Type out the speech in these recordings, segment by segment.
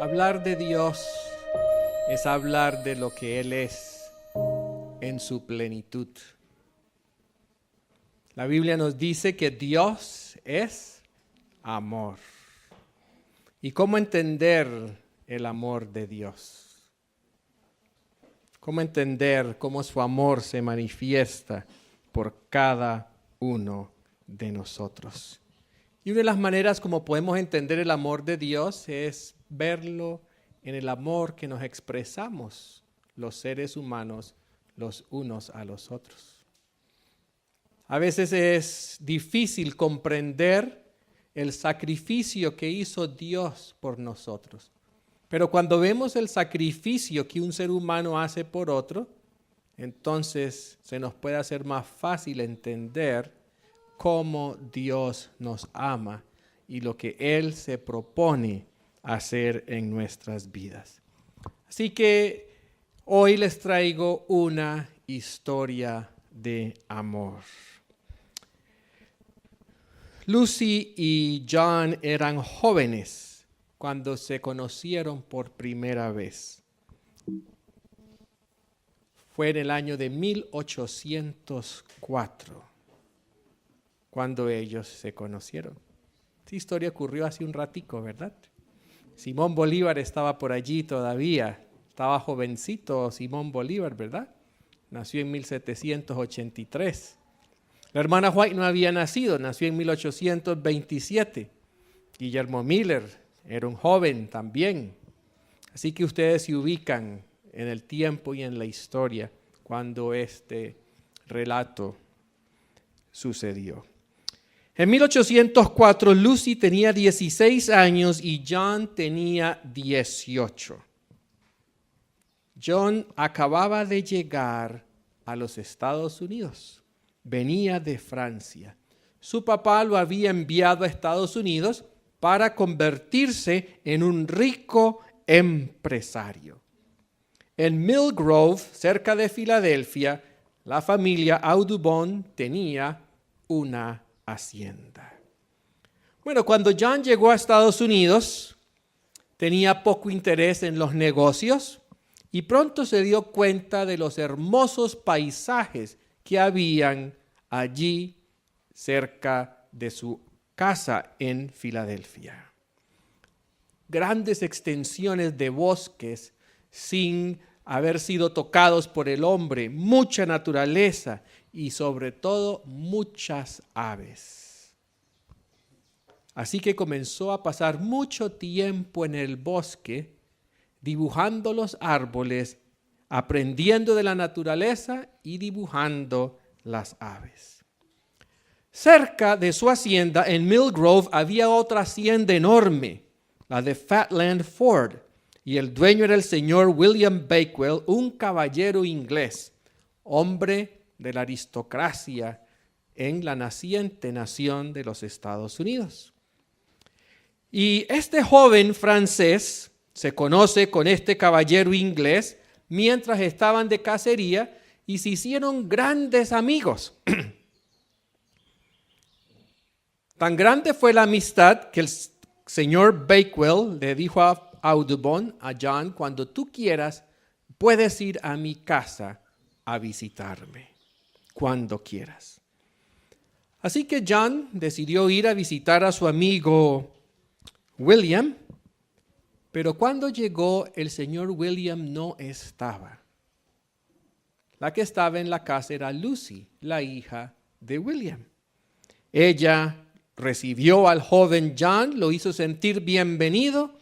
Hablar de Dios es hablar de lo que Él es en su plenitud. La Biblia nos dice que Dios es amor. ¿Y cómo entender el amor de Dios? ¿Cómo entender cómo su amor se manifiesta por cada uno de nosotros? Y una de las maneras como podemos entender el amor de Dios es verlo en el amor que nos expresamos los seres humanos los unos a los otros. A veces es difícil comprender el sacrificio que hizo Dios por nosotros. Pero cuando vemos el sacrificio que un ser humano hace por otro, entonces se nos puede hacer más fácil entender cómo Dios nos ama y lo que Él se propone hacer en nuestras vidas. Así que hoy les traigo una historia de amor. Lucy y John eran jóvenes cuando se conocieron por primera vez. Fue en el año de 1804 cuando ellos se conocieron. Esta historia ocurrió hace un ratico, ¿verdad? Simón Bolívar estaba por allí todavía. Estaba jovencito Simón Bolívar, ¿verdad? Nació en 1783. La hermana White no había nacido, nació en 1827. Guillermo Miller era un joven también. Así que ustedes se ubican en el tiempo y en la historia cuando este relato sucedió. En 1804, Lucy tenía 16 años y John tenía 18. John acababa de llegar a los Estados Unidos. Venía de Francia. Su papá lo había enviado a Estados Unidos para convertirse en un rico empresario. En Mill Grove, cerca de Filadelfia, la familia Audubon tenía una hacienda. Bueno, cuando John llegó a Estados Unidos, tenía poco interés en los negocios y pronto se dio cuenta de los hermosos paisajes que habían allí cerca de su casa en Filadelfia. Grandes extensiones de bosques sin haber sido tocados por el hombre, mucha naturaleza y sobre todo muchas aves. Así que comenzó a pasar mucho tiempo en el bosque, dibujando los árboles, aprendiendo de la naturaleza y dibujando las aves. Cerca de su hacienda en Mill Grove había otra hacienda enorme, la de Fatland Ford, y el dueño era el señor William Bakewell, un caballero inglés, hombre de la aristocracia en la naciente nación de los Estados Unidos. Y este joven francés se conoce con este caballero inglés mientras estaban de cacería y se hicieron grandes amigos. Tan grande fue la amistad que el señor Bakewell le dijo a Audubon, a John, cuando tú quieras, puedes ir a mi casa a visitarme, cuando quieras. Así que John decidió ir a visitar a su amigo William, pero cuando llegó el señor William no estaba. La que estaba en la casa era Lucy, la hija de William. Ella recibió al joven John, lo hizo sentir bienvenido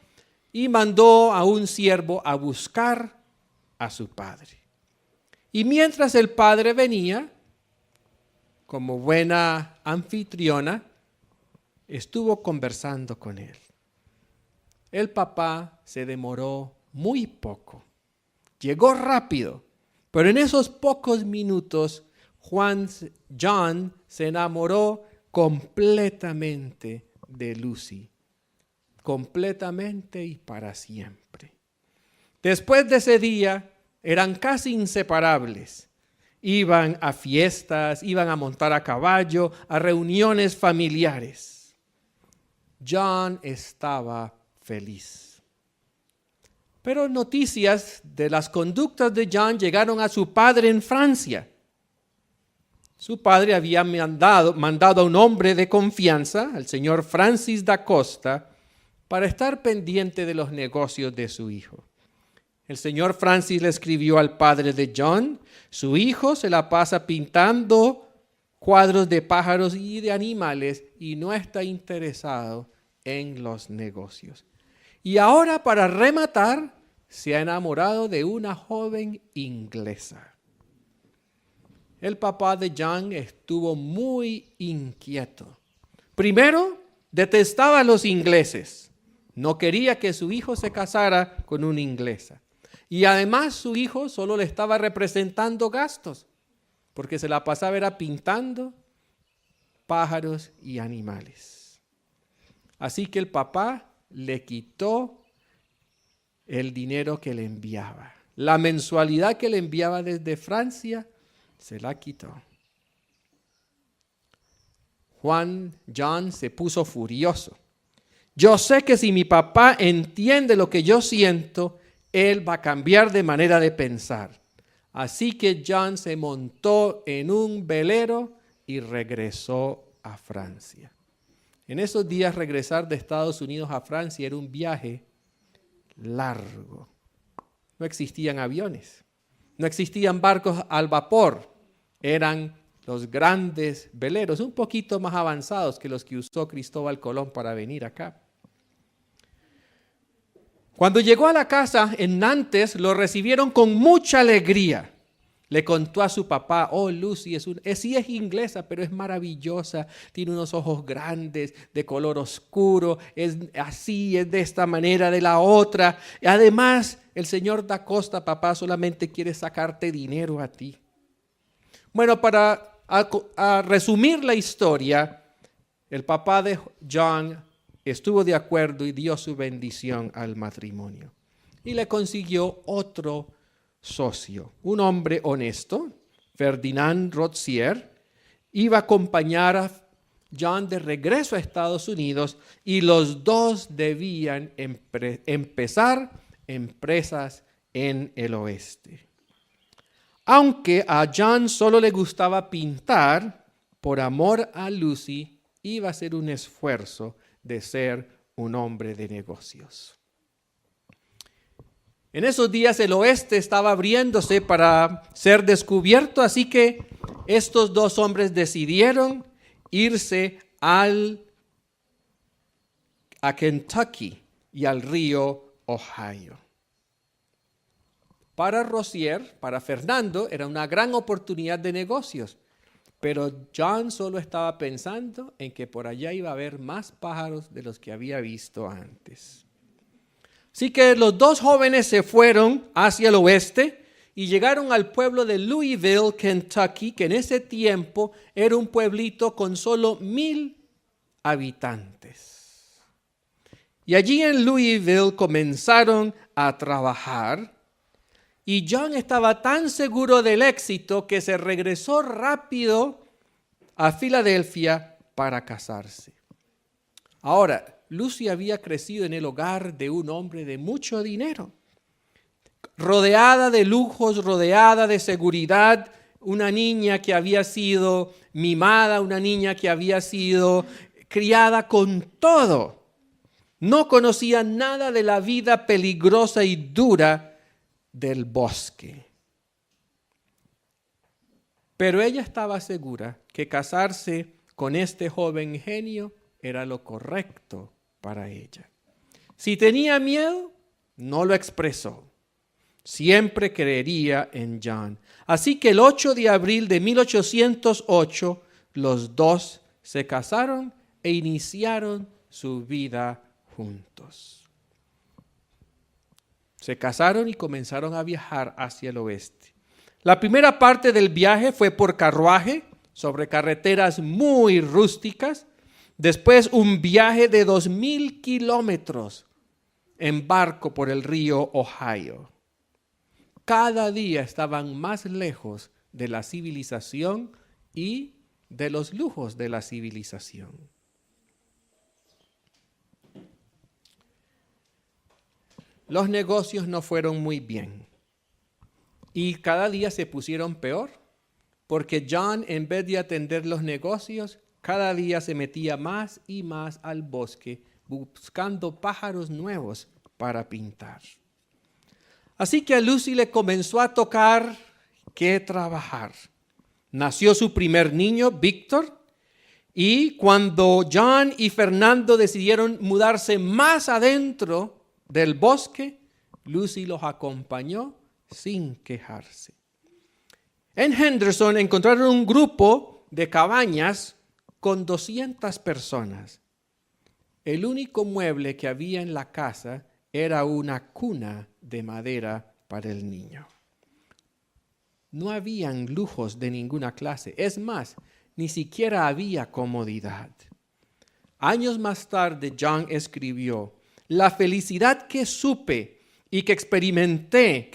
y mandó a un siervo a buscar a su padre. Y mientras el padre venía, como buena anfitriona, estuvo conversando con él. El papá se demoró muy poco. Llegó rápido, pero en esos pocos minutos John se enamoró completamente de Lucy. Completamente y para siempre. Después de ese día, eran casi inseparables. Iban a fiestas, iban a montar a caballo, a reuniones familiares. John estaba feliz. Pero noticias de las conductas de John llegaron a su padre en Francia. Su padre había mandado a un hombre de confianza, al señor Francis da Costa, para estar pendiente de los negocios de su hijo. El señor Francis le escribió al padre de John: su hijo se la pasa pintando cuadros de pájaros y de animales y no está interesado en los negocios. Y ahora, para rematar, se ha enamorado de una joven inglesa. El papá de John estuvo muy inquieto. Primero, detestaba a los ingleses. No quería que su hijo se casara con una inglesa. Y además su hijo solo le estaba representando gastos, porque se la pasaba era pintando pájaros y animales. Así que el papá le quitó el dinero que le enviaba. La mensualidad que le enviaba desde Francia se la quitó. John se puso furioso. Yo sé que si mi papá entiende lo que yo siento, él va a cambiar de manera de pensar. Así que John se montó en un velero y regresó a Francia. En esos días, regresar de Estados Unidos a Francia era un viaje largo. No existían aviones, no existían barcos al vapor. Eran los grandes veleros, un poquito más avanzados que los que usó Cristóbal Colón para venir acá. Cuando llegó a la casa en Nantes, lo recibieron con mucha alegría. Le contó a su papá: oh, Lucy, sí es inglesa, pero es maravillosa. Tiene unos ojos grandes, de color oscuro, es así, es de esta manera, de la otra. Y además, el señor da Costa, papá, solamente quiere sacarte dinero a ti. Bueno, para resumir la historia, el papá de John estuvo de acuerdo y dio su bendición al matrimonio. Y le consiguió otro socio, un hombre honesto, Ferdinand Rozier. Iba a acompañar a John de regreso a Estados Unidos y los dos debían empezar empresas en el oeste. Aunque a John solo le gustaba pintar, por amor a Lucy, iba a hacer un esfuerzo de ser un hombre de negocios. En esos días el oeste estaba abriéndose para ser descubierto, así que estos dos hombres decidieron irse a Kentucky y al río Ohio. Para Rozier, para Fernando, era una gran oportunidad de negocios, pero John solo estaba pensando en que por allá iba a haber más pájaros de los que había visto antes. Así que los dos jóvenes se fueron hacia el oeste y llegaron al pueblo de Louisville, Kentucky, que en ese tiempo era un pueblito con solo 1,000 habitantes. Y allí en Louisville comenzaron a trabajar. Y John estaba tan seguro del éxito que se regresó rápido a Filadelfia para casarse. Ahora, Lucy había crecido en el hogar de un hombre de mucho dinero, rodeada de lujos, rodeada de seguridad, una niña que había sido mimada, una niña que había sido criada con todo. No conocía nada de la vida peligrosa y dura del bosque. Pero ella estaba segura que casarse con este joven genio era lo correcto para ella. Si tenía miedo, no lo expresó. Siempre creería en John. Así que el 8 de abril de 1808, los dos se casaron e iniciaron su vida juntos. Se casaron y comenzaron a viajar hacia el oeste. La primera parte del viaje fue por carruaje, sobre carreteras muy rústicas. Después un viaje de 2,000 kilómetros en barco por el río Ohio. Cada día estaban más lejos de la civilización y de los lujos de la civilización. los negocios no fueron muy bien. Y cada día se pusieron peor, porque John, en vez de atender los negocios, cada día se metía más y más al bosque, buscando pájaros nuevos para pintar. Así que a Lucy le comenzó a tocar que trabajar. Nació su primer niño, Víctor, y cuando John y Fernando decidieron mudarse más adentro del bosque, Lucy los acompañó sin quejarse. En Henderson encontraron un grupo de cabañas con 200 personas. El único mueble que había en la casa era una cuna de madera para el niño. No habían lujos de ninguna clase. Es más, ni siquiera había comodidad. Años más tarde, John escribió: la felicidad que supe experimentar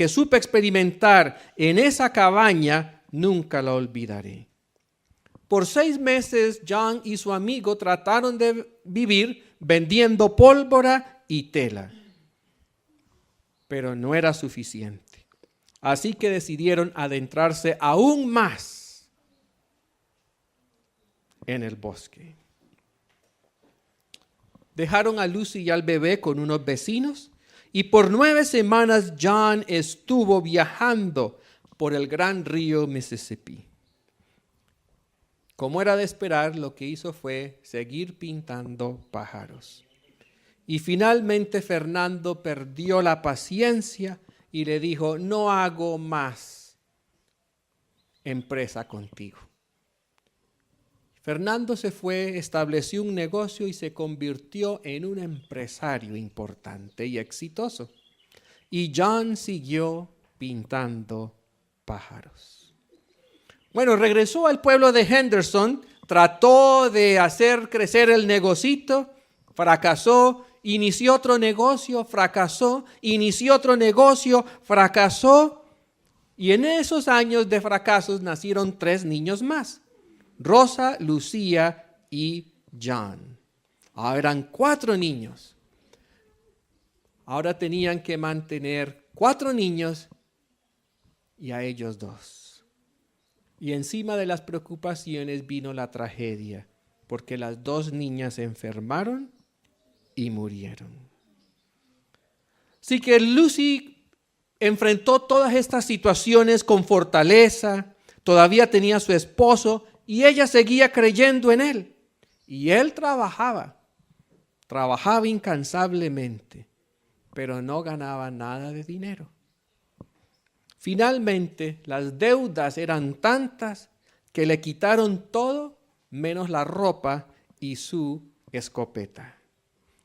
en esa cabaña, nunca la olvidaré. Por 6 meses, John y su amigo trataron de vivir vendiendo pólvora y tela, pero no era suficiente. Así que decidieron adentrarse aún más en el bosque. Dejaron a Lucy y al bebé con unos vecinos y por 9 semanas John estuvo viajando por el gran río Mississippi. Como era de esperar, lo que hizo fue seguir pintando pájaros. Y finalmente Fernando perdió la paciencia y le dijo: no hago más empresa contigo. Fernando se fue, estableció un negocio y se convirtió en un empresario importante y exitoso. Y John siguió pintando pájaros. Bueno, regresó al pueblo de Henderson, trató de hacer crecer el negocito, fracasó. Inició otro negocio, fracasó. Inició otro negocio, fracasó. Y en esos años de fracasos nacieron 3 niños más: Rosa, Lucía y John. Ahora eran 4 niños. Ahora tenían que mantener 4 niños y a ellos 2. Y encima de las preocupaciones vino la tragedia, porque las 2 niñas se enfermaron y murieron. Así que Lucy enfrentó todas estas situaciones con fortaleza. Todavía tenía a su esposo y ella seguía creyendo en él. Y él trabajaba incansablemente, pero no ganaba nada de dinero. Finalmente, las deudas eran tantas que le quitaron todo menos la ropa y su escopeta.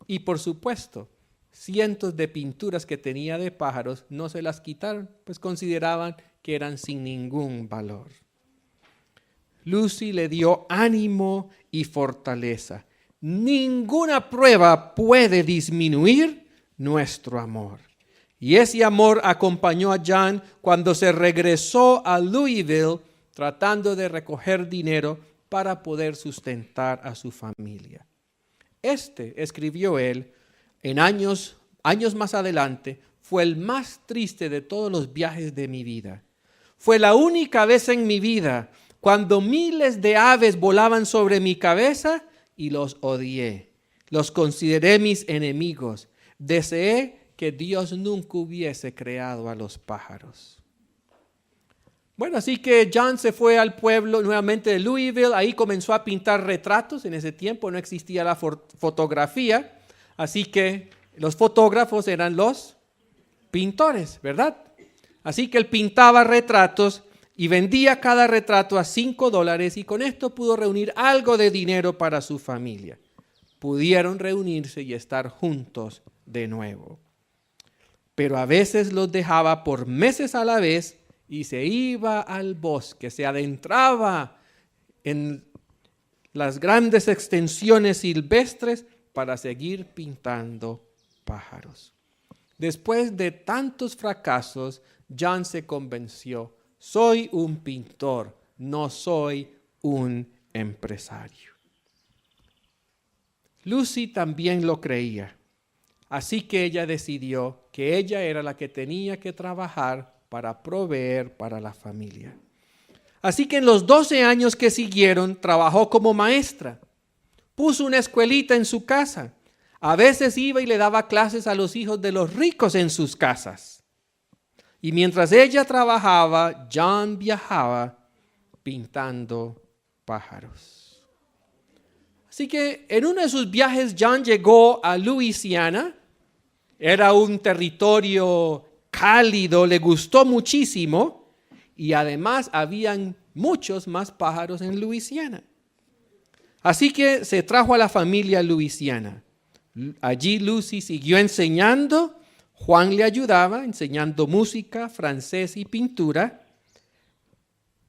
Y por supuesto, cientos de pinturas que tenía de pájaros no se las quitaron, pues consideraban que eran sin ningún valor. Lucy le dio ánimo y fortaleza. Ninguna prueba puede disminuir nuestro amor. Y ese amor acompañó a John cuando se regresó a Louisville tratando de recoger dinero para poder sustentar a su familia. Escribió él, en años más adelante, fue el más triste de todos los viajes de mi vida. Fue la única vez en mi vida cuando miles de aves volaban sobre mi cabeza y los odié. Los consideré mis enemigos. Deseé que Dios nunca hubiese creado a los pájaros. Bueno, así que John se fue al pueblo nuevamente de Louisville. Ahí comenzó a pintar retratos. En ese tiempo no existía la fotografía. Así que los fotógrafos eran los pintores, ¿verdad? Así que él pintaba retratos y vendía cada retrato a $5 y con esto pudo reunir algo de dinero para su familia. Pudieron reunirse y estar juntos de nuevo. Pero a veces los dejaba por meses a la vez y se iba al bosque, se adentraba en las grandes extensiones silvestres para seguir pintando pájaros. Después de tantos fracasos, John se convenció: soy un pintor, no soy un empresario. Lucy también lo creía. Así que ella decidió que ella era la que tenía que trabajar para proveer para la familia. Así que en los 12 años que siguieron, trabajó como maestra. Puso una escuelita en su casa. A veces iba y le daba clases a los hijos de los ricos en sus casas. Y mientras ella trabajaba, John viajaba pintando pájaros. Así que en uno de sus viajes, John llegó a Luisiana. Era un territorio cálido, le gustó muchísimo. Y además habían muchos más pájaros en Luisiana. Así que se trajo a la familia a Luisiana. Allí Lucy siguió enseñando. Juan le ayudaba enseñando música, francés y pintura.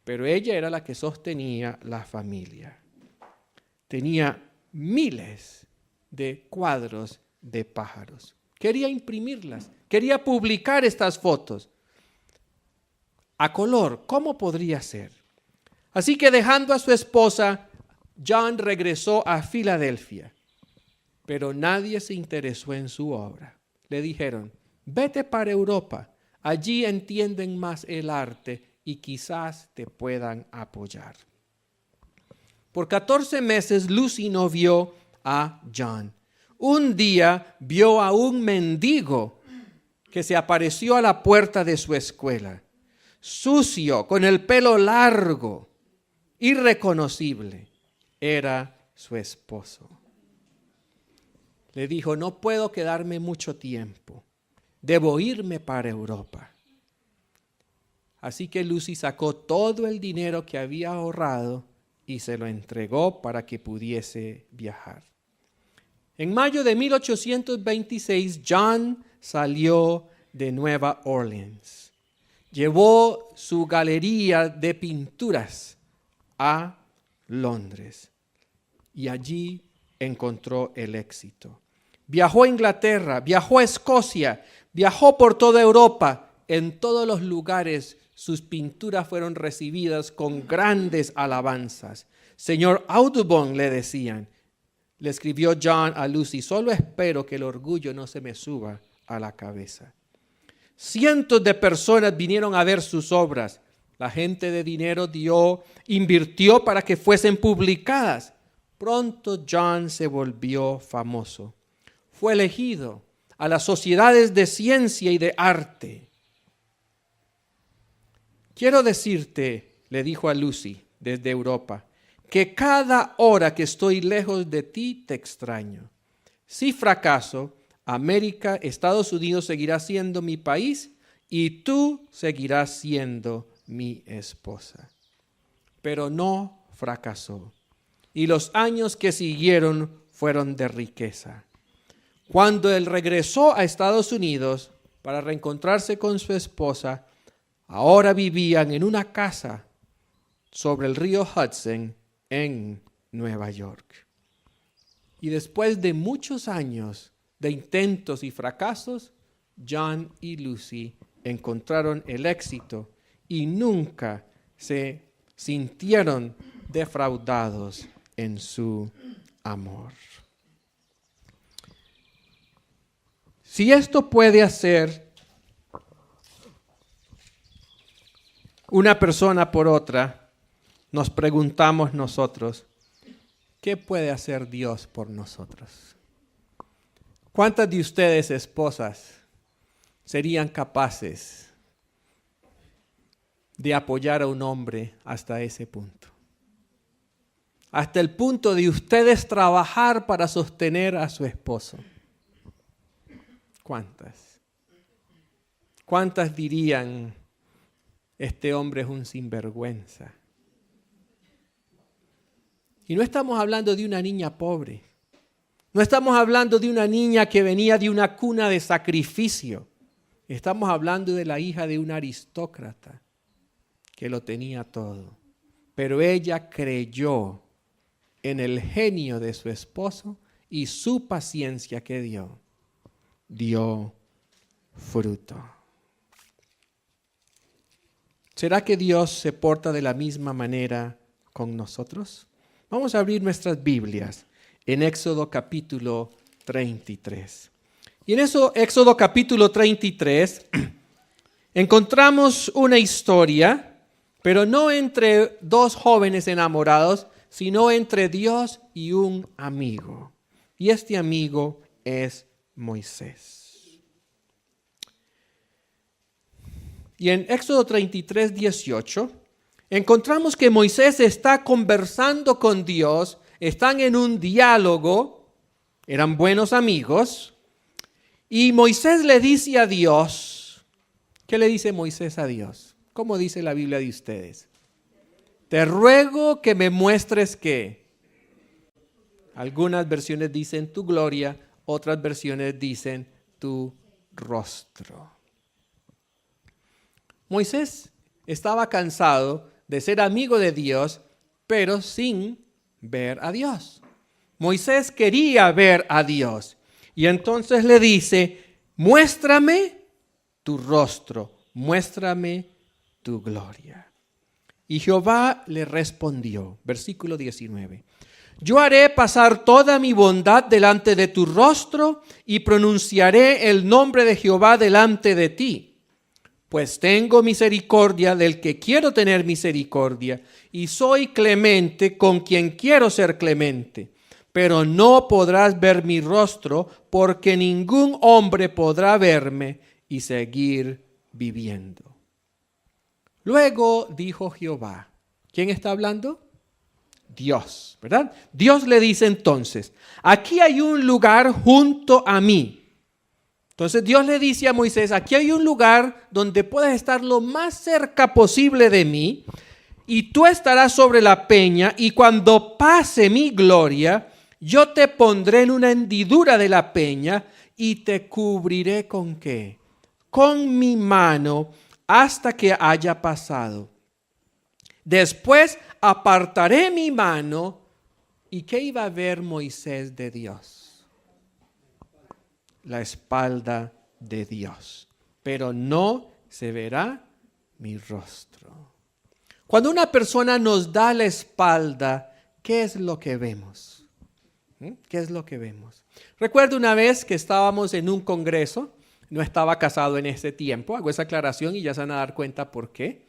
Pero ella era la que sostenía la familia. Tenía miles de cuadros de pájaros. Quería imprimirlas. Quería publicar estas fotos. A color, ¿cómo podría ser? Así que dejando a su esposa, John regresó a Filadelfia. Pero nadie se interesó en su obra. Le dijeron, vete para Europa. Allí entienden más el arte y quizás te puedan apoyar. Por 14 meses Lucy no vio a John. Un día vio a un mendigo que se apareció a la puerta de su escuela. Sucio, con el pelo largo, irreconocible, era su esposo. Le dijo, no puedo quedarme mucho tiempo, debo irme para Europa. Así que Lucy sacó todo el dinero que había ahorrado y se lo entregó para que pudiese viajar. En mayo de 1826, John salió de Nueva Orleans. Llevó su galería de pinturas a Londres y allí encontró el éxito. Viajó a Inglaterra, viajó a Escocia, viajó por toda Europa. En todos los lugares sus pinturas fueron recibidas con grandes alabanzas. Señor Audubon, le decían. Le escribió John a Lucy, solo espero que el orgullo no se me suba a la cabeza. Cientos de personas vinieron a ver sus obras. La gente de dinero invirtió para que fuesen publicadas. Pronto John se volvió famoso. Fue elegido a las sociedades de ciencia y de arte. Quiero decirte, le dijo a Lucy desde Europa, que cada hora que estoy lejos de ti te extraño. Si fracaso, América, Estados Unidos seguirá siendo mi país y tú seguirás siendo mi esposa. Pero no fracasó. Y los años que siguieron fueron de riqueza. Cuando él regresó a Estados Unidos para reencontrarse con su esposa, ahora vivían en una casa sobre el río Hudson en Nueva York. Y después de muchos años de intentos y fracasos, John y Lucy encontraron el éxito y nunca se sintieron defraudados en su amor. Si esto puede hacer una persona por otra, nos preguntamos nosotros, ¿qué puede hacer Dios por nosotros? ¿Cuántas de ustedes, esposas, serían capaces de apoyar a un hombre hasta ese punto? Hasta el punto de ustedes trabajar para sostener a su esposo. ¿Cuántas? ¿Cuántas dirían, este hombre es un sinvergüenza? Y no estamos hablando de una niña pobre. No estamos hablando de una niña que venía de una cuna de sacrificio. Estamos hablando de la hija de un aristócrata que lo tenía todo. Pero ella creyó en el genio de su esposo y su paciencia que dio fruto. ¿Será que Dios se porta de la misma manera con nosotros? Vamos a abrir nuestras Biblias en Éxodo capítulo 33. Y en eso, Éxodo capítulo 33, encontramos una historia, pero no entre dos jóvenes enamorados, sino entre Dios y un amigo. Y este amigo es Moisés. Y en Éxodo 33, 18, encontramos que Moisés está conversando con Dios, están en un diálogo, eran buenos amigos, y Moisés le dice a Dios, ¿qué le dice Moisés a Dios? ¿Cómo dice la Biblia de ustedes? Te ruego que me muestres ¿qué? Algunas versiones dicen tu gloria, otras versiones dicen tu rostro. Moisés estaba cansado de ser amigo de Dios, pero sin ver a Dios. Moisés quería ver a Dios. Y entonces le dice, muéstrame tu rostro, muéstrame tu gloria. Y Jehová le respondió, versículo 19, yo haré pasar toda mi bondad delante de tu rostro y pronunciaré el nombre de Jehová delante de ti. Pues tengo misericordia del que quiero tener misericordia y soy clemente con quien quiero ser clemente. Pero no podrás ver mi rostro porque ningún hombre podrá verme y seguir viviendo. Luego dijo Jehová, ¿quién está hablando? Dios, ¿verdad? Dios le dice entonces, aquí hay un lugar junto a mí. Entonces Dios le dice a Moisés, aquí hay un lugar donde puedes estar lo más cerca posible de mí y tú estarás sobre la peña y cuando pase mi gloria, yo te pondré en una hendidura de la peña y te cubriré ¿con qué? Con mi mano hasta que haya pasado. Después apartaré mi mano. ¿Y qué iba a ver Moisés de Dios? La espalda de Dios. Pero no se verá mi rostro. Cuando una persona nos da la espalda, ¿qué es lo que vemos? ¿Qué es lo que vemos? Recuerdo una vez que estábamos en un congreso, no estaba casado en ese tiempo, hago esa aclaración y ya se van a dar cuenta por qué.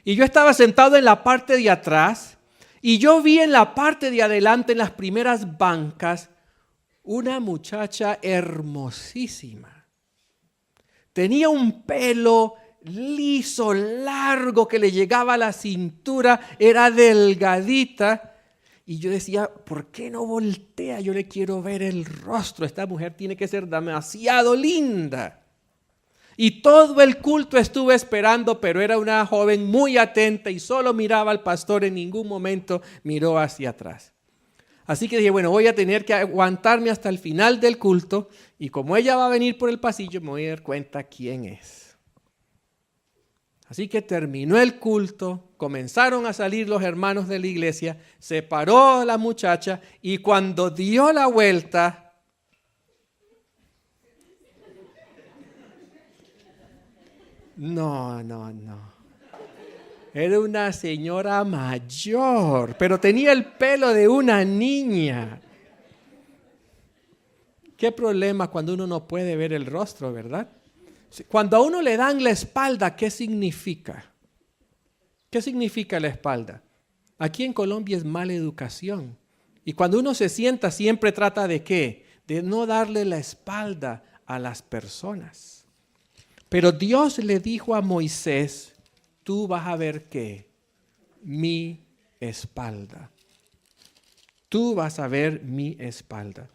Y yo estaba sentado en la parte de atrás y yo vi en la parte de adelante, en las primeras bancas, una muchacha hermosísima. Tenía un pelo liso, largo, que le llegaba a la cintura, era delgadita. Y yo decía, ¿por qué no voltea? Yo le quiero ver el rostro. Esta mujer tiene que ser demasiado linda. Y todo el culto estuve esperando, pero era una joven muy atenta y solo miraba al pastor, en ningún momento miró hacia atrás. Así que dije, bueno, voy a tener que aguantarme hasta el final del culto y como ella va a venir por el pasillo, me voy a dar cuenta quién es. Así que terminó el culto, comenzaron a salir los hermanos de la iglesia, se paró la muchacha y cuando dio la vuelta, no. Era una señora mayor, pero tenía el pelo de una niña. Qué problema cuando uno no puede ver el rostro, ¿verdad? Cuando a uno le dan la espalda, ¿qué significa? ¿Qué significa la espalda? Aquí en Colombia es mala educación. Y cuando uno se sienta, siempre trata de ¿qué? De no darle la espalda a las personas. Pero Dios le dijo a Moisés, tú vas a ver ¿qué? Mi espalda. Tú vas a ver mi espalda.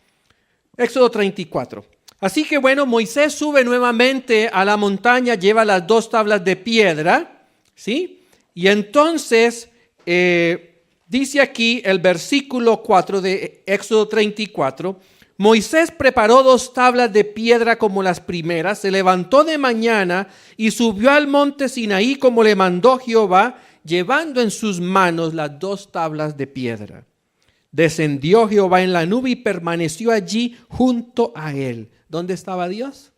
Éxodo 34. Así que bueno, Moisés sube nuevamente a la montaña, lleva las 2 tablas de piedra, ¿sí? Y entonces dice aquí el versículo 4 de Éxodo 34, Moisés preparó 2 tablas de piedra como las primeras, se levantó de mañana y subió al monte Sinaí como le mandó Jehová, llevando en sus manos las 2 tablas de piedra. Descendió Jehová en la nube y permaneció allí junto a él. ¿Dónde estaba Dios?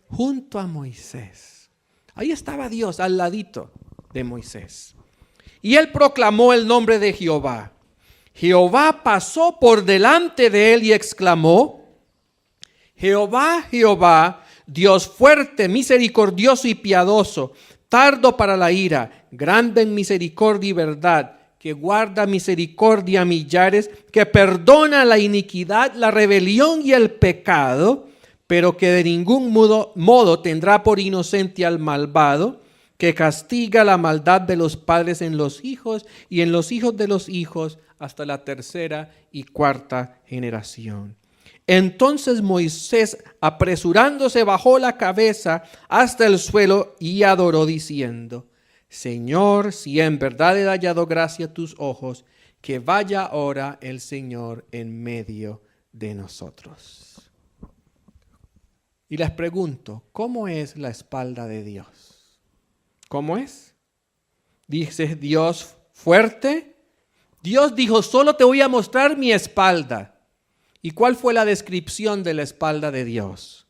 Junto a Moisés. Ahí estaba Dios al ladito de Moisés. Y él proclamó el nombre de Jehová. Jehová pasó por delante de él y exclamó, Jehová, Jehová, Dios fuerte, misericordioso y piadoso, tardo para la ira, grande en misericordia y verdad, que guarda misericordia a millares, que perdona la iniquidad, la rebelión y el pecado, pero que de ningún modo tendrá por inocente al malvado, que castiga la maldad de los padres en los hijos y en los hijos de los hijos hasta la tercera y cuarta generación. Entonces Moisés, apresurándose, bajó la cabeza hasta el suelo y adoró diciendo: Señor, si en verdad he hallado gracia a tus ojos, que vaya ahora el Señor en medio de nosotros. Y les pregunto, ¿cómo es la espalda de Dios? ¿Cómo es? Dice Dios fuerte. Dios dijo, solo te voy a mostrar mi espalda. ¿Y cuál fue la descripción de la espalda de Dios?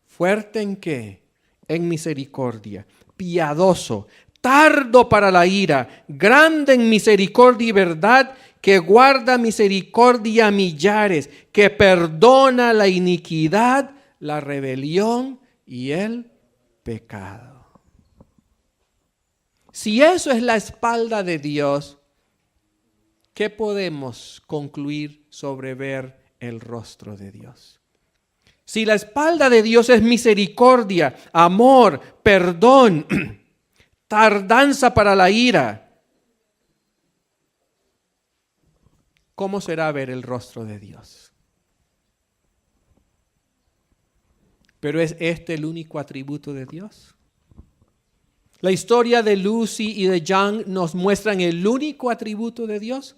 ¿Fuerte en qué? En misericordia, piadoso, tardo para la ira, grande en misericordia y verdad, que guarda misericordia a millares, que perdona la iniquidad, la rebelión y el pecado. Si eso es la espalda de Dios, ¿qué podemos concluir sobre ver el rostro de Dios? Si la espalda de Dios es misericordia, amor, perdón, tardanza para la ira, ¿cómo será ver el rostro de Dios? ¿Pero es este el único atributo de Dios? La historia de Lucy y de John nos muestran el único atributo de Dios.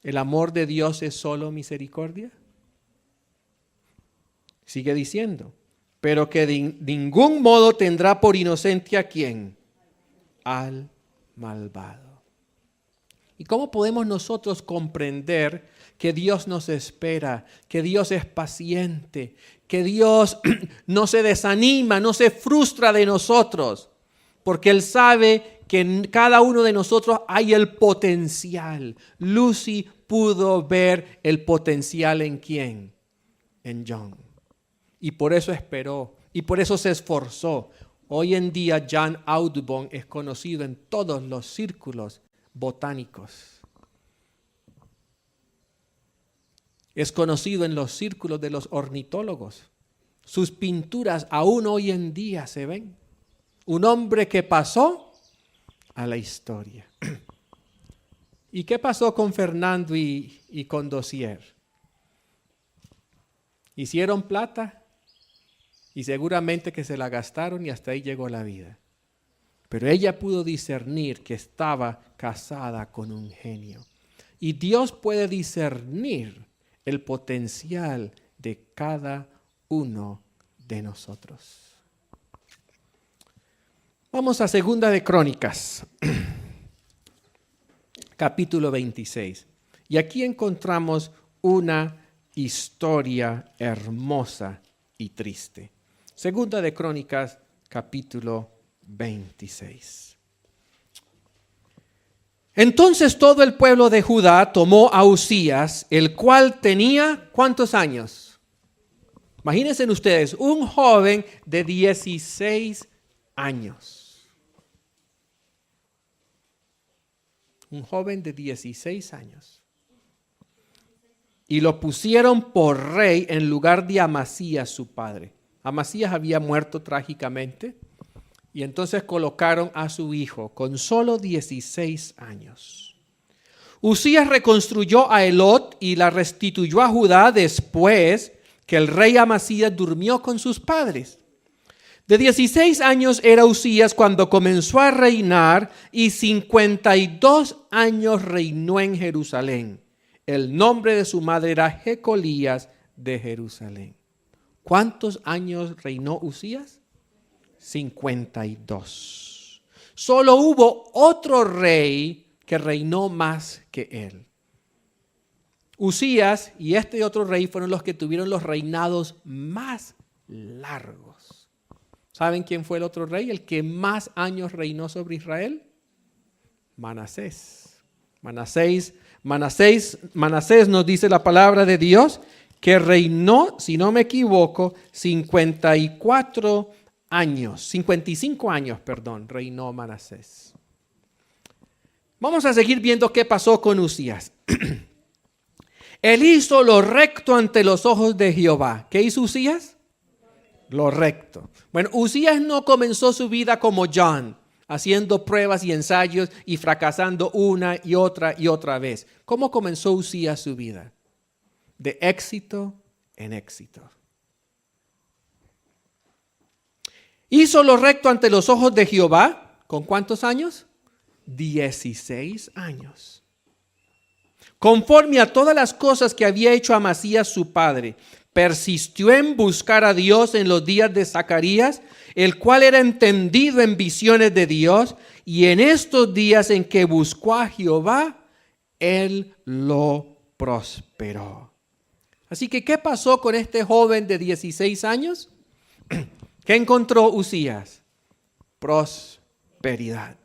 ¿El amor de Dios es solo misericordia? Sigue diciendo, pero que de ningún modo tendrá por inocente a ¿quién? Al malvado. ¿Y cómo podemos nosotros comprender que Dios nos espera, que Dios es paciente, que Dios no se desanima, no se frustra de nosotros? Porque Él sabe que en cada uno de nosotros hay el potencial. Lucy pudo ver el potencial ¿en quién? En John. Y por eso esperó, y por eso se esforzó. Hoy en día John Audubon es conocido en todos los círculos botánicos. Es conocido en los círculos de los ornitólogos. Sus pinturas aún hoy en día se ven. Un hombre que pasó a la historia. ¿Y qué pasó con Fernando y con Dozier? Hicieron plata y seguramente que se la gastaron y hasta ahí llegó la vida. Pero ella pudo discernir que estaba casada con un genio. Y Dios puede discernir el potencial de cada uno de nosotros. Vamos a Segunda de Crónicas, capítulo 26. Y aquí encontramos una historia hermosa y triste. Segunda de Crónicas, capítulo 26. Entonces todo el pueblo de Judá tomó a Uzías, el cual tenía, ¿cuántos años? Imagínense ustedes, un joven de 16 años. Un joven de 16 años. Y lo pusieron por rey en lugar de Amasías, su padre. Amasías había muerto trágicamente. Y entonces colocaron a su hijo con solo 16 años. Uzías reconstruyó a Elot y la restituyó a Judá después que el rey Amasías durmió con sus padres. De 16 años era Uzías cuando comenzó a reinar y 52 años reinó en Jerusalén. El nombre de su madre era Jecolías de Jerusalén. ¿Cuántos años reinó Uzías? 52. Solo hubo otro rey que reinó más que él. Uzías y este otro rey fueron los que tuvieron los reinados más largos. ¿Saben quién fue el otro rey? El que más años reinó sobre Israel. Manasés. Manasés nos dice la palabra de Dios que reinó, si no me equivoco, 55 años, reinó Manasés. Vamos a seguir viendo qué pasó con Uzías. Él hizo lo recto ante los ojos de Jehová. ¿Qué hizo Uzías? Lo recto. Bueno, Uzías no comenzó su vida como John, haciendo pruebas y ensayos y fracasando una y otra vez. ¿Cómo comenzó Uzías su vida? De éxito en éxito. Hizo lo recto ante los ojos de Jehová. ¿Con cuántos años? 16 años. Conforme a todas las cosas que había hecho Amasías su padre, persistió en buscar a Dios en los días de Zacarías, el cual era entendido en visiones de Dios, y en estos días en que buscó a Jehová, él lo prosperó. Así que, ¿qué pasó con este joven de 16 años? ¿Qué encontró Uzías? Prosperidad.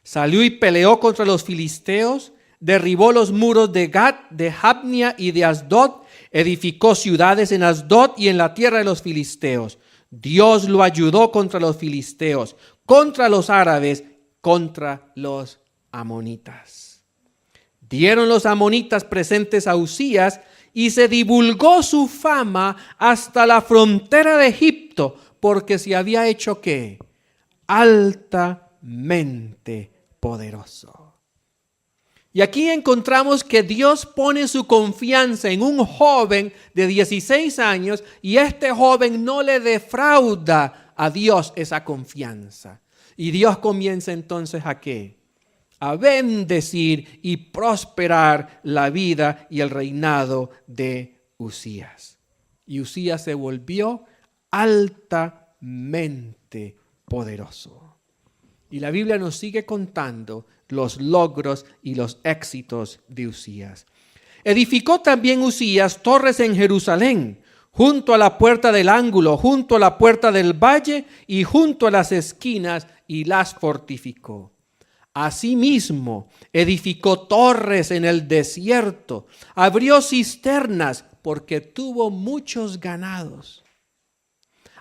Salió y peleó contra los filisteos, derribó los muros de Gat, de Jabnia y de Asdod, edificó ciudades en Asdod y en la tierra de los filisteos. Dios lo ayudó contra los filisteos, contra los árabes, contra los amonitas. Dieron los amonitas presentes a Uzías y se divulgó su fama hasta la frontera de Egipto, porque se había hecho ¿qué? Altamente poderoso. Y aquí encontramos que Dios pone su confianza en un joven de 16 años y este joven no le defrauda a Dios esa confianza. Y Dios comienza entonces ¿a qué? A bendecir y prosperar la vida y el reinado de Uzías. Y Uzías se volvió altamente poderoso. Y la Biblia nos sigue contando los logros y los éxitos de Uzías. Edificó también Uzías torres en Jerusalén, junto a la puerta del ángulo, junto a la puerta del valle y junto a las esquinas, y las fortificó. Asimismo, edificó torres en el desierto, abrió cisternas porque tuvo muchos ganados.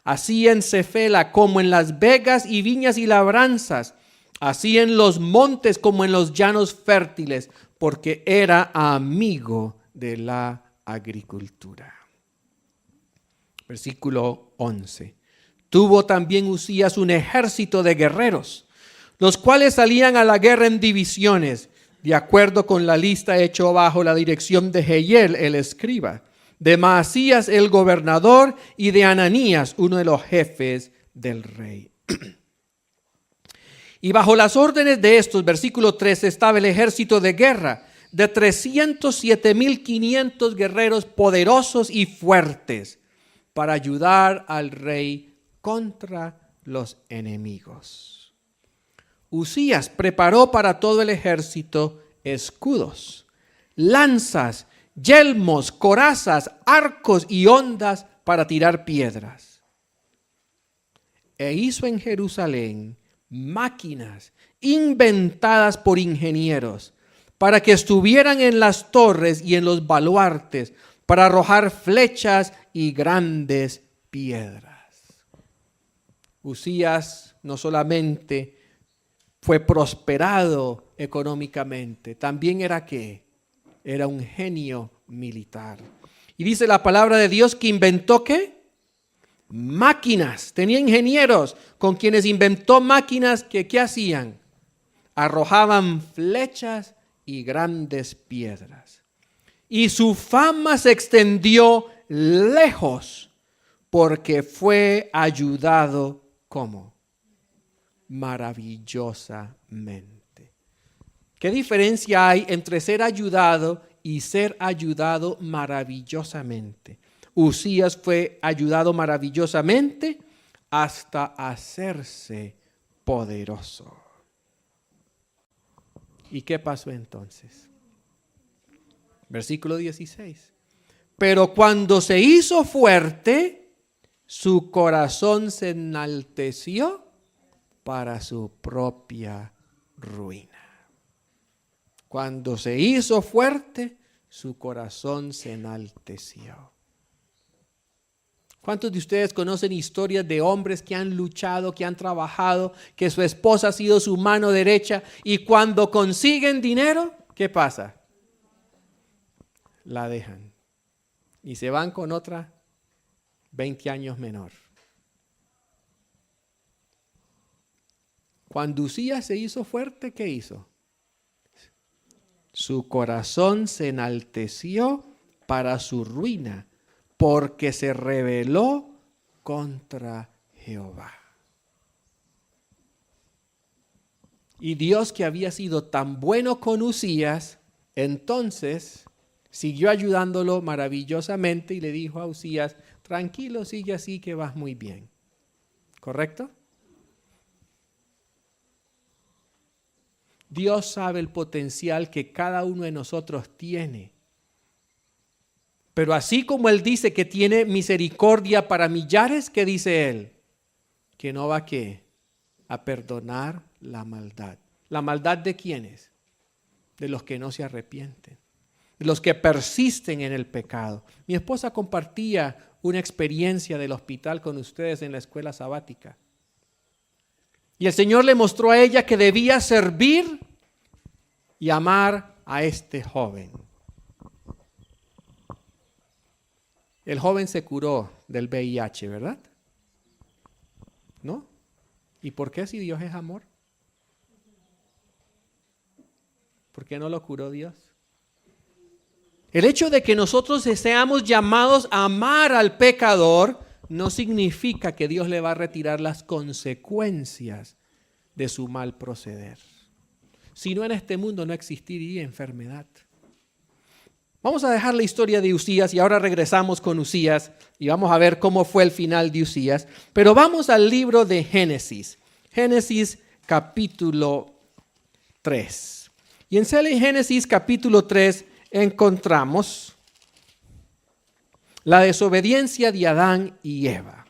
Así en Cefela como en las vegas y viñas y labranzas, así en los montes como en los llanos fértiles, porque era amigo de la agricultura. Versículo 11. Tuvo también Uzías un ejército de guerreros, los cuales salían a la guerra en divisiones, de acuerdo con la lista hecha bajo la dirección de Jehiel, el escriba, de Maasías el gobernador y de Ananías, uno de los jefes del rey. Y bajo las órdenes de estos, versículo 13, estaba el ejército de guerra de 307,500 guerreros poderosos y fuertes para ayudar al rey contra los enemigos. Uzías preparó para todo el ejército escudos, lanzas, yelmos, corazas, arcos y hondas para tirar piedras. E hizo en Jerusalén máquinas inventadas por ingenieros para que estuvieran en las torres y en los baluartes para arrojar flechas y grandes piedras. Uzías no solamente fue prosperado económicamente, también era ¿qué? Era un genio militar. Y dice la palabra de Dios que inventó ¿qué? Máquinas. Tenía ingenieros con quienes inventó máquinas que ¿qué hacían? Arrojaban flechas y grandes piedras. Y su fama se extendió lejos porque fue ayudado ¿cómo? Maravillosamente. ¿Qué diferencia hay entre ser ayudado y ser ayudado maravillosamente? Uzías fue ayudado maravillosamente hasta hacerse poderoso. ¿Y qué pasó entonces? Versículo 16. Pero cuando se hizo fuerte, su corazón se enalteció para su propia ruina. Cuando se hizo fuerte, su corazón se enalteció. ¿Cuántos de ustedes conocen historias de hombres que han luchado, que han trabajado, que su esposa ha sido su mano derecha y cuando consiguen dinero, ¿qué pasa? La dejan y se van con otra 20 años menor. Cuando Uzías se hizo fuerte, ¿qué hizo? Su corazón se enalteció para su ruina, porque se rebeló contra Jehová. Y Dios, que había sido tan bueno con Uzías, entonces siguió ayudándolo maravillosamente y le dijo a Uzías: tranquilo, sigue así que vas muy bien. ¿Correcto? Dios sabe el potencial que cada uno de nosotros tiene. Pero así como Él dice que tiene misericordia para millares, ¿qué dice Él? Que no va a perdonar la maldad. ¿La maldad de quiénes? De los que no se arrepienten, de los que persisten en el pecado. Mi esposa compartía una experiencia del hospital con ustedes en la escuela sabática. Y el Señor le mostró a ella que debía servir y amar a este joven. El joven se curó del VIH, ¿verdad? ¿No? ¿Y por qué si Dios es amor? ¿Por qué no lo curó Dios? El hecho de que nosotros seamos llamados a amar al pecador no significa que Dios le va a retirar las consecuencias de su mal proceder. Si no, en este mundo no existiría enfermedad. Vamos a dejar la historia de Uzías y ahora regresamos con Uzías y vamos a ver cómo fue el final de Uzías. Pero vamos al libro de Génesis. Génesis capítulo 3. Y en Génesis capítulo 3 encontramos la desobediencia de Adán y Eva.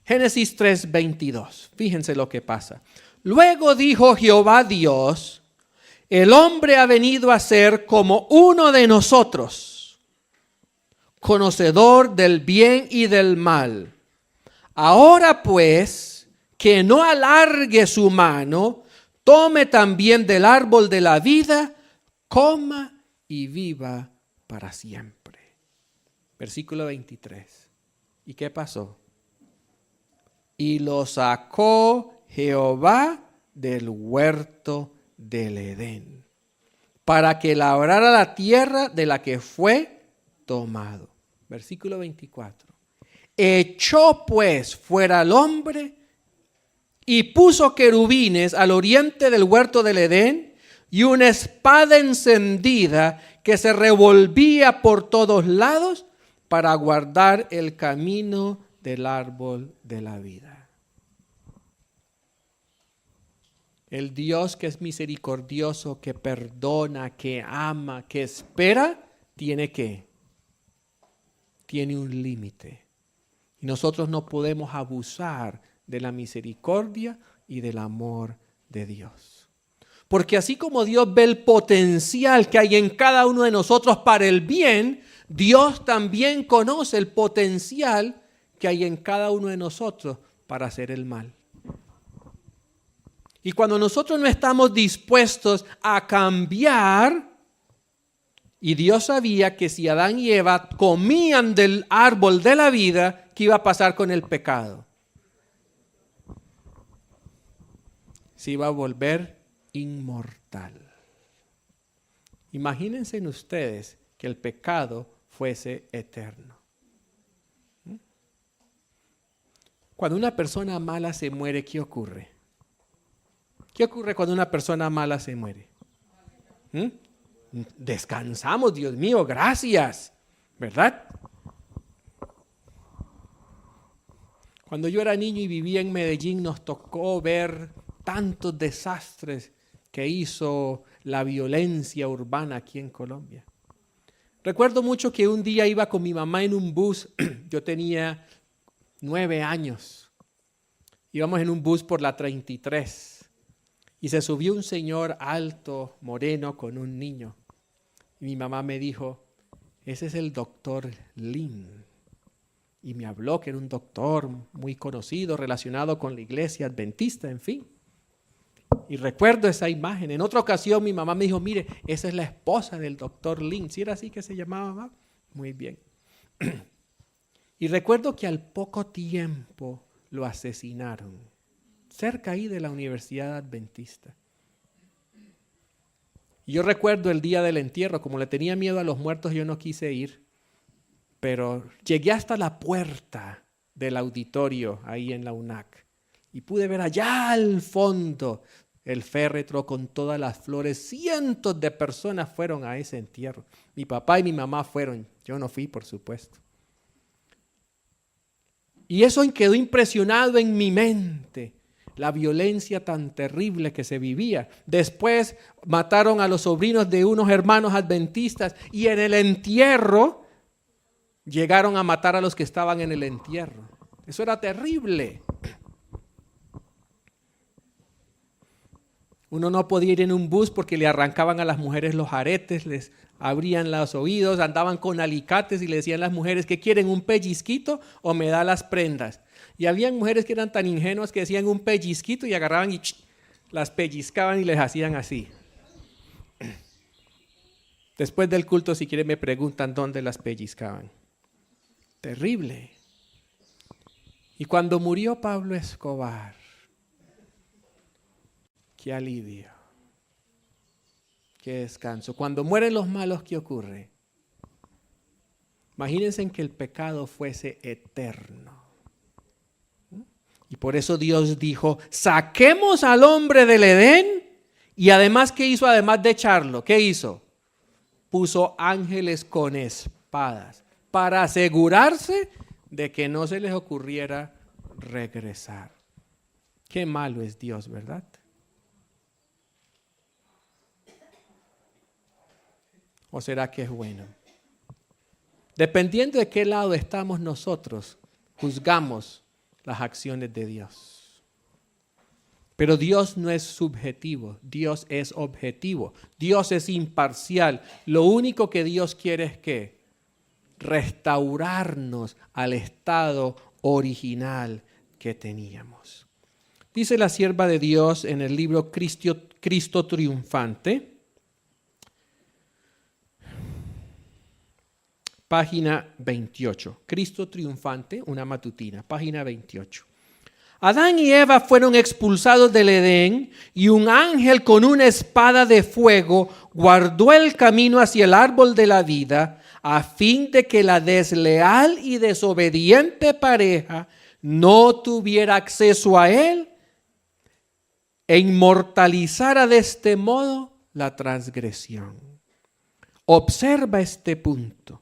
Génesis 3:22. Fíjense lo que pasa. Luego dijo Jehová Dios: el hombre ha venido a ser como uno de nosotros, conocedor del bien y del mal. Ahora pues, que no alargue su mano, tome también del árbol de la vida, coma y viva para siempre. Versículo 23. ¿Y qué pasó? Y lo sacó Jehová del huerto del Edén, para que labrara la tierra de la que fue tomado. Versículo 24. Echó pues fuera al hombre y puso querubines al oriente del huerto del Edén y una espada encendida que se revolvía por todos lados para guardar el camino del árbol de la vida. El Dios que es misericordioso, que perdona, que ama, que espera, tiene un límite. Y nosotros no podemos abusar de la misericordia y del amor de Dios. Porque así como Dios ve el potencial que hay en cada uno de nosotros para el bien, Dios también conoce el potencial que hay en cada uno de nosotros para hacer el mal. Y cuando nosotros no estamos dispuestos a cambiar, y Dios sabía que si Adán y Eva comían del árbol de la vida, ¿qué iba a pasar con el pecado? Se iba a volver inmortal. Imagínense en ustedes que el pecado fuese eterno. Cuando una persona mala se muere, ¿qué ocurre? ¿Qué ocurre cuando una persona mala se muere? Descansamos, Dios mío, gracias, ¿verdad? Cuando yo era niño y vivía en Medellín, nos tocó ver tantos desastres que hizo la violencia urbana aquí en Colombia. Recuerdo mucho que un día iba con mi mamá en un bus, yo tenía 9 años, íbamos en un bus por la 33 y se subió un señor alto, moreno, con un niño. Y mi mamá me dijo, ese es el doctor Lin. Y me habló que era un doctor muy conocido, relacionado con la iglesia adventista, en fin. Y recuerdo esa imagen. En otra ocasión mi mamá me dijo, mire, esa es la esposa del doctor Lin. ¿Sí era así que se llamaba, mamá? Muy bien. Y recuerdo que al poco tiempo lo asesinaron, cerca ahí de la Universidad Adventista. Y yo recuerdo el día del entierro, como le tenía miedo a los muertos, yo no quise ir. Pero llegué hasta la puerta del auditorio ahí en la UNAC y pude ver allá al fondo el féretro con todas las flores. Cientos de personas fueron a ese entierro. Mi papá y mi mamá fueron, yo no fui, por supuesto. Y eso quedó impresionado en mi mente, la violencia tan terrible que se vivía. Después mataron a los sobrinos de unos hermanos adventistas y en el entierro llegaron a matar a los que estaban en el entierro. Eso era terrible. Uno no podía ir en un bus porque le arrancaban a las mujeres los aretes, les abrían los oídos, andaban con alicates y le decían a las mujeres que quieren un pellizquito o me da las prendas. Y habían mujeres que eran tan ingenuas que decían un pellizquito y agarraban y las pellizcaban y les hacían así. Después del culto, si quieren, me preguntan dónde las pellizcaban. Terrible. Y cuando murió Pablo Escobar, qué alivio, qué descanso. Cuando mueren los malos, ¿qué ocurre? Imagínense que el pecado fuese eterno. Y por eso Dios dijo, saquemos al hombre del Edén. Y además, ¿qué hizo? Además de echarlo, ¿qué hizo? Puso ángeles con espadas para asegurarse de que no se les ocurriera regresar. Qué malo es Dios, ¿verdad? ¿O será que es bueno? Dependiendo de qué lado estamos nosotros, juzgamos las acciones de Dios. Pero Dios no es subjetivo, Dios es objetivo, Dios es imparcial. Lo único que Dios quiere es ¿qué? Restaurarnos al estado original que teníamos. Dice la sierva de Dios en el libro Cristo Triunfante, página 28. Cristo Triunfante, una matutina, página 28. Adán y Eva fueron expulsados del Edén y un ángel con una espada de fuego guardó el camino hacia el árbol de la vida a fin de que la desleal y desobediente pareja no tuviera acceso a él e inmortalizara de este modo la transgresión. Observa este punto.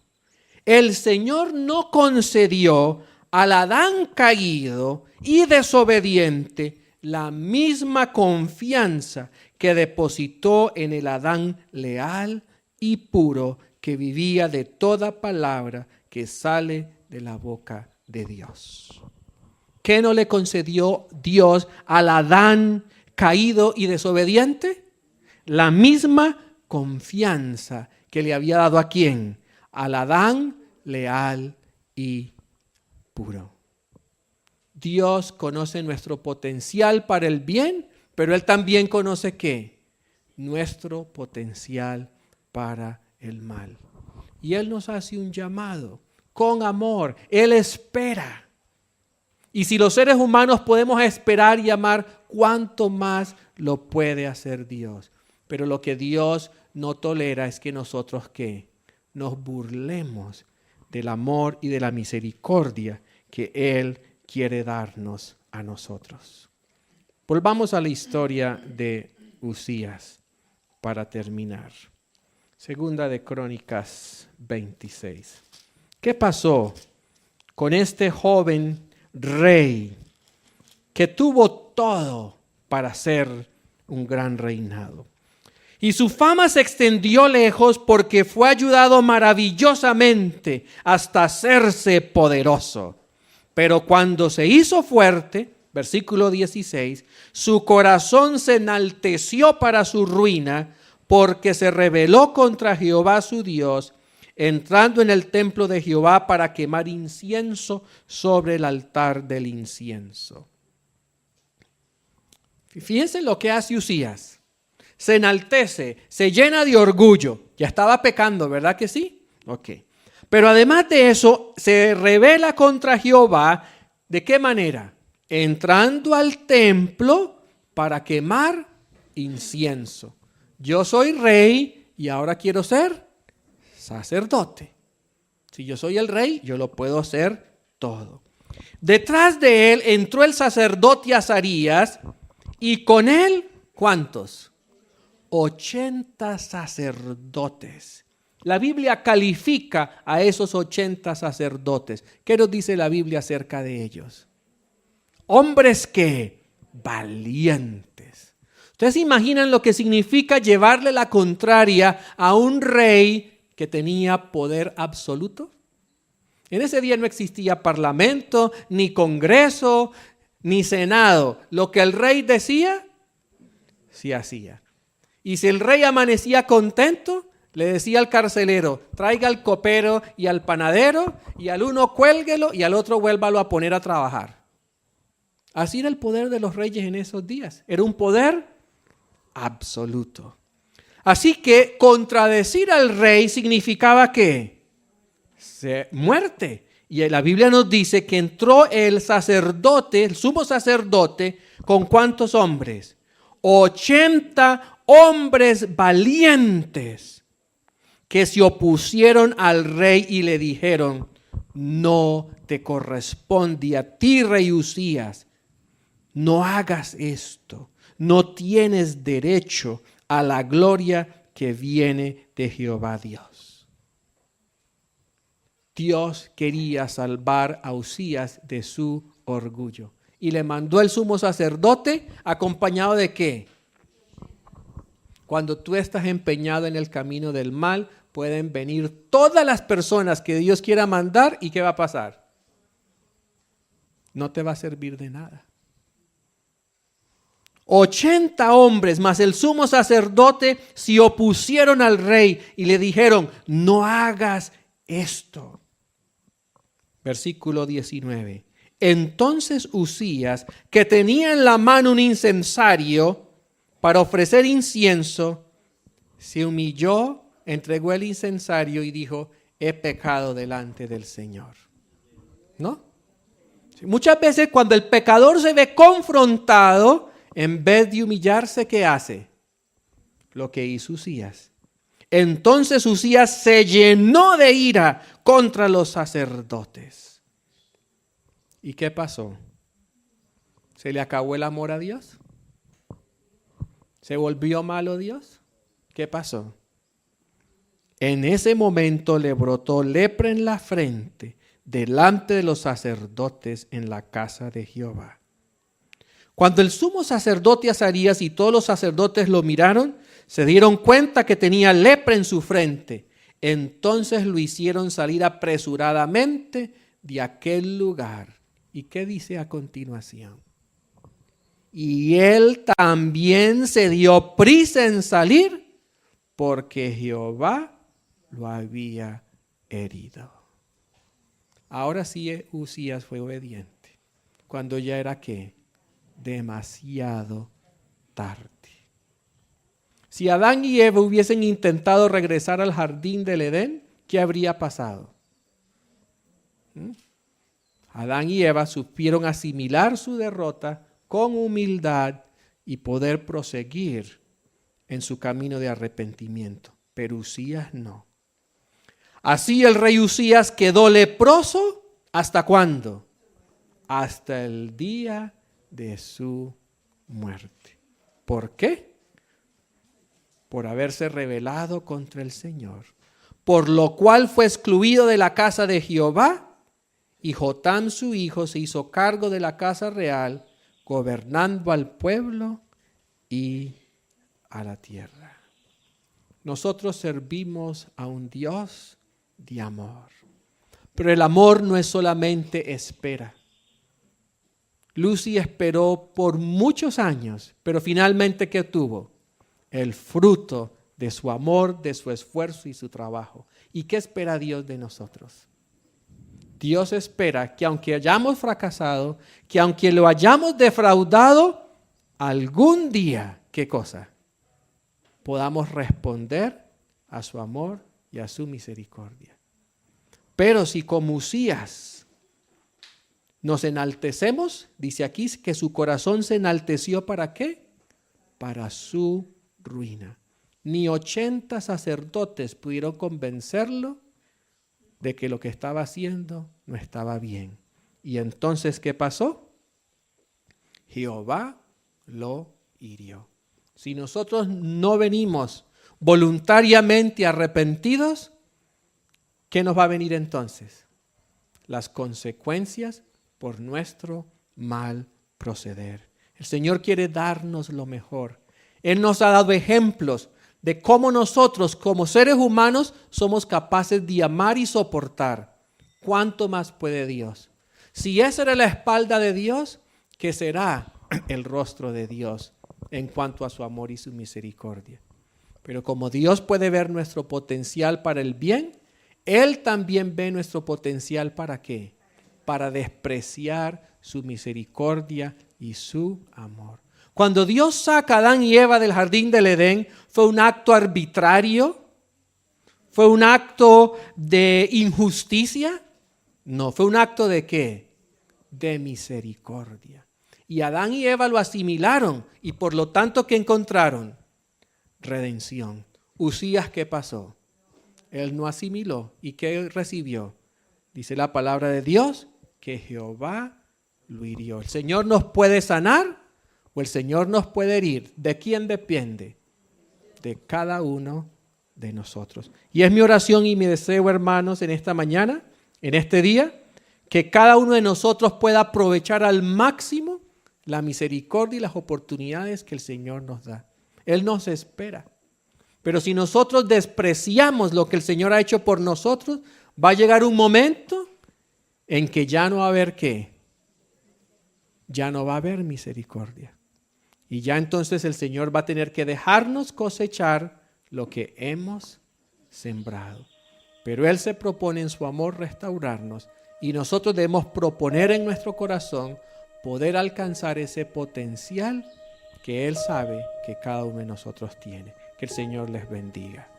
El Señor no concedió al Adán caído y desobediente la misma confianza que depositó en el Adán leal y puro que vivía de toda palabra que sale de la boca de Dios. ¿Qué no le concedió Dios al Adán caído y desobediente? La misma confianza que le había dado ¿a quién? Al Adán leal y puro. Dios conoce nuestro potencial para el bien, pero Él también conoce ¿qué? Nuestro potencial para el mal. Y Él nos hace un llamado con amor. Él espera. Y si los seres humanos podemos esperar y amar, ¿cuánto más lo puede hacer Dios? Pero lo que Dios no tolera es que nosotros ¿qué? Nos burlemos del amor y de la misericordia que Él quiere darnos a nosotros. Volvamos a la historia de Uzías para terminar. Segunda de Crónicas 26. ¿Qué pasó con este joven rey que tuvo todo para ser un gran reinado? Y su fama se extendió lejos porque fue ayudado maravillosamente hasta hacerse poderoso. Pero cuando se hizo fuerte, versículo 16, su corazón se enalteció para su ruina, porque se rebeló contra Jehová su Dios, entrando en el templo de Jehová para quemar incienso sobre el altar del incienso. Fíjense lo que hace Uzías. Se enaltece, se llena de orgullo. Ya estaba pecando, ¿verdad que sí? Ok. Pero además de eso, se rebela contra Jehová. ¿De qué manera? Entrando al templo para quemar incienso. Yo soy rey y ahora quiero ser sacerdote. Si yo soy el rey, yo lo puedo hacer todo. Detrás de él entró el sacerdote Azarías y con él, ¿cuántos? 80 sacerdotes. La Biblia califica a esos 80 sacerdotes. ¿Qué nos dice la Biblia acerca de ellos? Hombres que valientes. ¿Ustedes se imaginan lo que significa llevarle la contraria a un rey que tenía poder absoluto? En ese día no existía parlamento, ni congreso, ni senado. Lo que el rey decía, se hacía. Y si el rey amanecía contento, le decía al carcelero, traiga al copero y al panadero, y al uno cuélguelo y al otro vuélvalo a poner a trabajar. Así era el poder de los reyes en esos días. Era un poder absoluto. Así que contradecir al rey significaba ¿qué? Muerte. Y la Biblia nos dice que entró el sacerdote, el sumo sacerdote, ¿con cuántos hombres? 80 hombres valientes que se opusieron al rey y le dijeron, no te corresponde a ti, rey Uzías, no hagas esto, no tienes derecho a la gloria que viene de Jehová Dios. Dios quería salvar a Uzías de su orgullo y le mandó el sumo sacerdote acompañado de ¿qué? Cuando tú estás empeñado en el camino del mal, pueden venir todas las personas que Dios quiera mandar y ¿qué va a pasar? No te va a servir de nada. 80 hombres más el sumo sacerdote se opusieron al rey y le dijeron, no hagas esto. Versículo 19. Entonces Uzías, que tenía en la mano un incensario para ofrecer incienso, se humilló, entregó el incensario y dijo, he pecado delante del Señor. ¿No? Muchas veces cuando el pecador se ve confrontado, en vez de humillarse, ¿qué hace? Lo que hizo Uzías. Entonces Uzías se llenó de ira contra los sacerdotes. ¿Y qué pasó? ¿Se le acabó el amor a Dios? ¿Se volvió malo Dios? ¿Qué pasó? En ese momento le brotó lepra en la frente delante de los sacerdotes en la casa de Jehová. Cuando el sumo sacerdote Azarías y todos los sacerdotes lo miraron, se dieron cuenta que tenía lepra en su frente. Entonces lo hicieron salir apresuradamente de aquel lugar. ¿Y qué dice a continuación? Y él también se dio prisa en salir porque Jehová lo había herido. Ahora sí Uzías fue obediente. Cuando ya era ¿qué? Demasiado tarde. Si Adán y Eva hubiesen intentado regresar al jardín del Edén, ¿qué habría pasado? Adán y Eva supieron asimilar su derrota con humildad y poder proseguir en su camino de arrepentimiento. Pero Uzías no. Así el rey Uzías quedó leproso, ¿hasta cuándo? Hasta el día de su muerte. ¿Por qué? Por haberse rebelado contra el Señor. Por lo cual fue excluido de la casa de Jehová, y Jotam su hijo se hizo cargo de la casa real, gobernando al pueblo y a la tierra. Nosotros servimos a un Dios de amor. Pero el amor no es solamente espera. Lucy esperó por muchos años, pero finalmente ¿qué tuvo? El fruto de su amor, de su esfuerzo y su trabajo. ¿Y qué espera Dios de nosotros? Dios espera que aunque hayamos fracasado, que aunque lo hayamos defraudado, algún día, ¿qué cosa? Podamos responder a su amor y a su misericordia. Pero si como Usías nos enaltecemos, dice aquí que su corazón se enalteció, ¿para qué? Para su ruina. Ni 80 sacerdotes pudieron convencerlo de que lo que estaba haciendo no estaba bien. Y entonces, ¿qué pasó? Jehová lo hirió. Si nosotros no venimos voluntariamente arrepentidos, ¿qué nos va a venir entonces? Las consecuencias por nuestro mal proceder. El Señor quiere darnos lo mejor. Él nos ha dado ejemplos de cómo nosotros como seres humanos somos capaces de amar y soportar. ¿Cuánto más puede Dios? Si esa era la espalda de Dios, ¿qué será el rostro de Dios en cuanto a su amor y su misericordia? Pero como Dios puede ver nuestro potencial para el bien, Él también ve nuestro potencial ¿para qué? Para despreciar su misericordia y su amor. Cuando Dios saca a Adán y Eva del jardín del Edén, ¿fue un acto arbitrario? ¿Fue un acto de injusticia? No, fue un acto ¿de qué? De misericordia. Y Adán y Eva lo asimilaron y por lo tanto ¿qué encontraron? Redención. Usías, ¿qué pasó? Él no asimiló. ¿Y qué recibió? Dice la palabra de Dios que Jehová lo hirió. ¿El Señor nos puede sanar o el Señor nos puede herir? ¿De quién depende? De cada uno de nosotros. Y es mi oración y mi deseo, hermanos, en esta mañana, en este día, que cada uno de nosotros pueda aprovechar al máximo la misericordia y las oportunidades que el Señor nos da. Él nos espera. Pero si nosotros despreciamos lo que el Señor ha hecho por nosotros, va a llegar un momento en que ya no va a haber ¿qué? Ya no va a haber misericordia. Y ya entonces el Señor va a tener que dejarnos cosechar lo que hemos sembrado. Pero Él se propone en su amor restaurarnos y nosotros debemos proponer en nuestro corazón poder alcanzar ese potencial que Él sabe que cada uno de nosotros tiene. Que el Señor les bendiga.